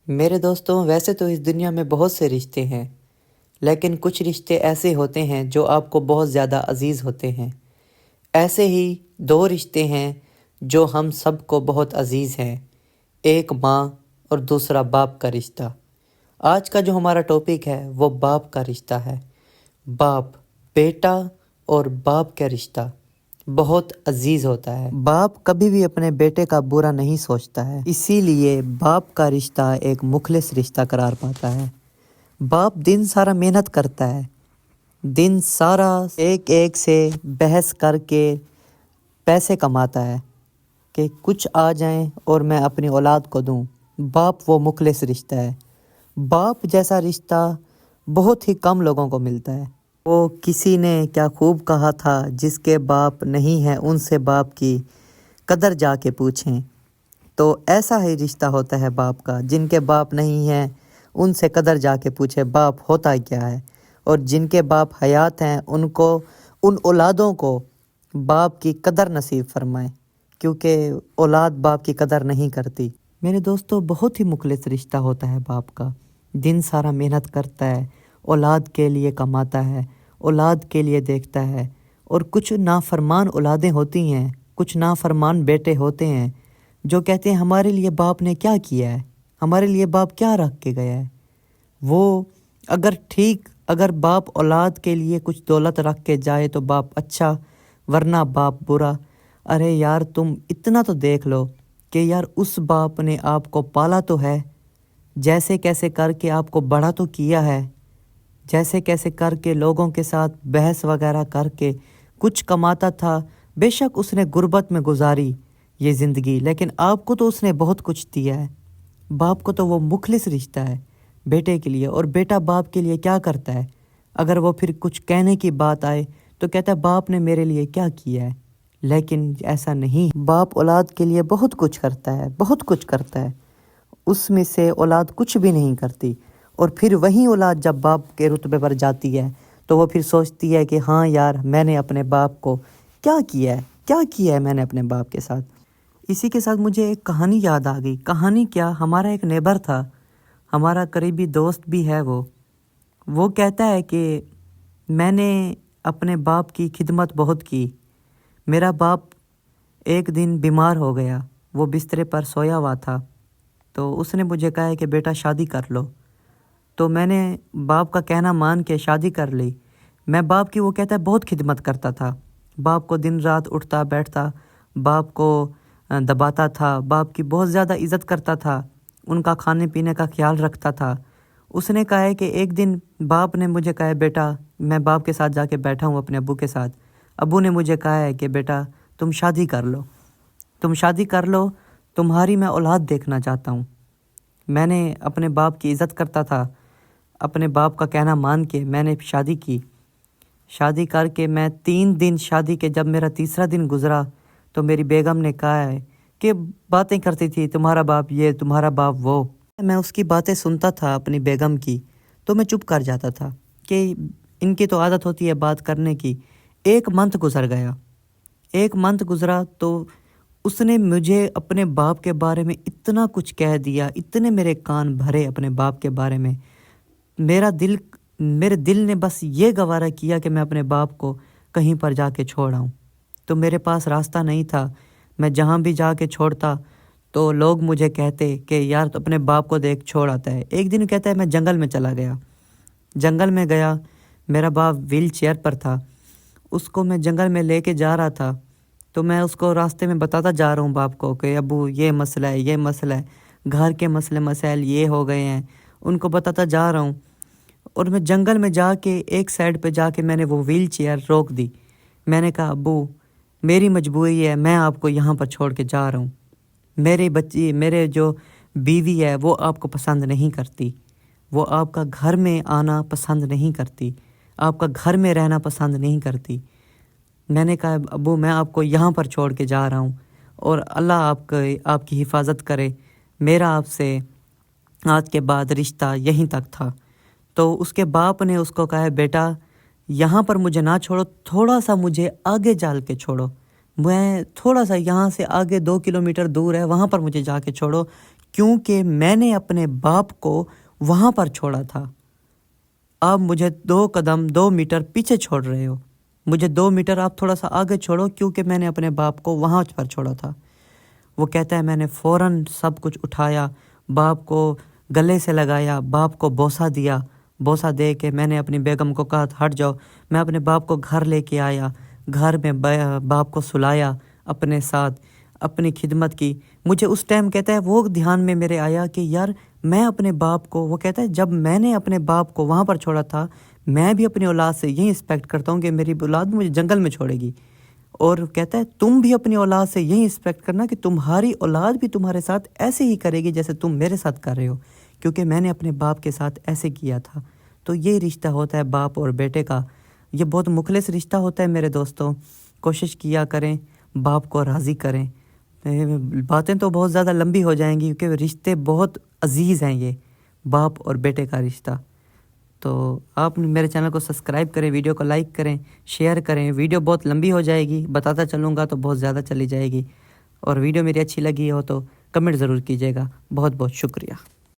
میرے دوستوں، ویسے تو اس دنیا میں بہت سے رشتے ہیں، لیکن کچھ رشتے ایسے ہوتے ہیں جو آپ کو بہت زیادہ عزیز ہوتے ہیں۔ ایسے ہی دو رشتے ہیں جو ہم سب کو بہت عزیز ہیں، ایک ماں اور دوسرا باپ کا رشتہ۔ آج کا جو ہمارا ٹاپک ہے وہ باپ کا رشتہ ہے۔ باپ، بیٹا اور باپ کا رشتہ بہت عزیز ہوتا ہے۔ باپ کبھی بھی اپنے بیٹے کا برا نہیں سوچتا ہے، اسی لیے باپ کا رشتہ ایک مخلص رشتہ قرار پاتا ہے۔ باپ دن سارا محنت کرتا ہے، دن سارا ایک ایک سے بحث کر کے پیسے کماتا ہے کہ کچھ آ جائیں اور میں اپنی اولاد کو دوں۔ باپ وہ مخلص رشتہ ہے۔ باپ جیسا رشتہ بہت ہی کم لوگوں کو ملتا ہے۔ وہ کسی نے کیا خوب کہا تھا، جس کے باپ نہیں ہیں ان سے باپ کی قدر جا کے پوچھیں۔ تو ایسا ہی رشتہ ہوتا ہے باپ کا، جن کے باپ نہیں ہیں ان سے قدر جا کے پوچھے باپ ہوتا کیا ہے، اور جن کے باپ حیات ہیں ان اولادوں کو باپ کی قدر نصیب فرمائے، کیونکہ اولاد باپ کی قدر نہیں کرتی۔ میرے دوستو، بہت ہی مخلص رشتہ ہوتا ہے باپ کا۔ دن سارا محنت کرتا ہے، اولاد کے لیے کماتا ہے، اولاد کے لیے دیکھتا ہے۔ اور کچھ نافرمان اولادیں ہوتی ہیں، کچھ نافرمان بیٹے ہوتے ہیں جو کہتے ہیں ہمارے لیے باپ نے کیا کیا ہے، ہمارے لیے باپ کیا رکھ کے گیا ہے۔ وہ اگر باپ اولاد کے لیے کچھ دولت رکھ کے جائے تو باپ اچھا، ورنہ باپ برا۔ ارے یار، تم اتنا تو دیکھ لو کہ یار اس باپ نے آپ کو پالا تو ہے، جیسے کیسے کر کے آپ کو بڑا تو کیا ہے، جیسے کیسے کر کے لوگوں کے ساتھ بحث وغیرہ کر کے کچھ کماتا تھا۔ بے شک اس نے غربت میں گزاری یہ زندگی، لیکن آپ کو تو اس نے بہت کچھ دیا ہے۔ باپ کو تو وہ مخلص رشتہ ہے بیٹے کے لیے، اور بیٹا باپ کے لیے کیا کرتا ہے؟ اگر وہ پھر کچھ کہنے کی بات آئے تو کہتا ہے باپ نے میرے لیے کیا کیا ہے، لیکن ایسا نہیں۔ باپ اولاد کے لیے بہت کچھ کرتا ہے، بہت کچھ کرتا ہے، اس میں سے اولاد کچھ بھی نہیں کرتی۔ اور پھر وہی اولاد جب باپ کے رتبے پر جاتی ہے تو وہ پھر سوچتی ہے کہ ہاں یار، میں نے اپنے باپ کو کیا کیا ہے میں نے اپنے باپ کے ساتھ۔ اسی کے ساتھ مجھے ایک کہانی یاد آ گئی۔ کہانی کیا، ہمارا ایک نیبر تھا، ہمارا قریبی دوست بھی ہے۔ وہ کہتا ہے کہ میں نے اپنے باپ کی خدمت بہت کی۔ میرا باپ ایک دن بیمار ہو گیا، وہ بسترے پر سویا ہوا تھا، تو اس نے مجھے کہا ہے کہ بیٹا شادی کر لو۔ تو میں نے باپ کا کہنا مان کے شادی کر لی۔ میں باپ کی، وہ کہتا ہے، بہت خدمت کرتا تھا۔ باپ کو دن رات اٹھتا بیٹھتا، باپ کو دباتا تھا، باپ کی بہت زیادہ عزت کرتا تھا، ان کا کھانے پینے کا خیال رکھتا تھا۔ اس نے کہا ہے کہ ایک دن باپ نے مجھے کہا ہے بیٹا، میں باپ کے ساتھ جا کے بیٹھا ہوں اپنے ابو کے ساتھ۔ ابو نے مجھے کہا ہے کہ بیٹا تم شادی کر لو، تمہاری میں اولاد دیکھنا چاہتا ہوں۔ میں نے اپنے باپ کی عزت کرتا تھا، اپنے باپ کا کہنا مان کے میں نے شادی کی۔ شادی کر کے میں 3 دن شادی کے جب میرا تیسرا دن گزرا تو میری بیگم نے کہا ہے کہ باتیں کرتی تھی، تمہارا باپ یہ، تمہارا باپ وہ۔ میں اس کی باتیں سنتا تھا اپنی بیگم کی، تو میں چپ کر جاتا تھا کہ ان کی تو عادت ہوتی ہے بات کرنے کی۔ ایک منتھ گزرا تو اس نے مجھے اپنے باپ کے بارے میں اتنا کچھ کہہ دیا، اتنے میرے کان بھرے اپنے باپ کے بارے میں۔ میرے دل نے بس یہ گوارا کیا کہ میں اپنے باپ کو کہیں پر جا کے چھوڑ آؤں۔ تو میرے پاس راستہ نہیں تھا، میں جہاں بھی جا کے چھوڑتا تو لوگ مجھے کہتے کہ یار تو اپنے باپ کو دیکھ چھوڑ آتا ہے۔ ایک دن کہتا ہے میں جنگل میں چلا گیا، جنگل میں گیا، میرا باپ ویل چیئر پر تھا، اس کو میں جنگل میں لے کے جا رہا تھا، تو میں اس کو راستے میں بتاتا جا رہا ہوں باپ کو کہ ابو یہ مسئلہ ہے، گھر کے مسائل یہ ہو گئے ہیں، ان کو بتاتا جا رہا ہوں۔ اور میں جنگل میں جا کے ایک سائڈ پہ جا کے میں نے وہ ویل چیئر روک دی۔ میں نے کہا ابو میری مجبوری ہے، میں آپ کو یہاں پر چھوڑ کے جا رہا ہوں۔ میرے جو بیوی ہے وہ آپ کو پسند نہیں کرتی، وہ آپ کا گھر میں آنا پسند نہیں کرتی، آپ کا گھر میں رہنا پسند نہیں کرتی۔ میں نے کہا ابو میں آپ کو یہاں پر چھوڑ کے جا رہا ہوں، اور اللہ آپ کی حفاظت کرے، میرا آپ سے آج کے بعد رشتہ یہیں تک تھا۔ تو اس کے باپ نے اس کو کہا ہے بیٹا یہاں پر مجھے نہ چھوڑو، تھوڑا سا مجھے آگے جال کے چھوڑو، میں تھوڑا سا یہاں سے آگے 2 کلومیٹر دور ہے، وہاں پر مجھے جا کے چھوڑو، کیونکہ میں نے اپنے باپ کو وہاں پر چھوڑا تھا۔ آپ مجھے 2 میٹر پیچھے چھوڑ رہے ہو، مجھے 2 میٹر آپ تھوڑا سا آگے چھوڑو، کیونکہ میں نے اپنے باپ کو وہاں پر چھوڑا تھا۔ وہ کہتا ہے میں نے فوراً سب کچھ اٹھایا، باپ کو گلے سے لگایا، باپ کو بوسہ دیا، بوسہ دے کے میں نے اپنی بیگم کو کہا ہٹ جاؤ۔ میں اپنے باپ کو گھر لے کے آیا، گھر میں باپ کو سلایا، اپنے ساتھ اپنی خدمت کی۔ مجھے اس ٹائم کہتا ہے وہ دھیان میں میرے آیا کہ یار میں اپنے باپ کو، وہ کہتا ہے جب میں نے اپنے باپ کو وہاں پر چھوڑا تھا، میں بھی اپنی اولاد سے یہی ایکسپیکٹ کرتا ہوں کہ میری اولاد مجھے جنگل میں چھوڑے گی، اور کہتا ہے تم بھی اپنی اولاد سے یہی ایکسپیکٹ کرنا کہ تمہاری اولاد بھی تمہارے ساتھ ایسے ہی کرے گی جیسے تم میرے ساتھ کر رہے ہو، کیونکہ میں نے اپنے باپ کے ساتھ ایسے کیا تھا۔ تو یہ رشتہ ہوتا ہے باپ اور بیٹے کا، یہ بہت مخلص رشتہ ہوتا ہے میرے دوستوں۔ کوشش کیا کریں باپ کو راضی کریں۔ باتیں تو بہت زیادہ لمبی ہو جائیں گی کیونکہ رشتے بہت عزیز ہیں، یہ باپ اور بیٹے کا رشتہ۔ تو آپ میرے چینل کو سبسکرائب کریں، ویڈیو کو لائک کریں، شیئر کریں۔ ویڈیو بہت لمبی ہو جائے گی، بتاتا چلوں گا تو بہت زیادہ چلی جائے گی، اور ویڈیو میری اچھی لگی ہو تو کمنٹ ضرور کیجیے گا۔ بہت بہت شکریہ۔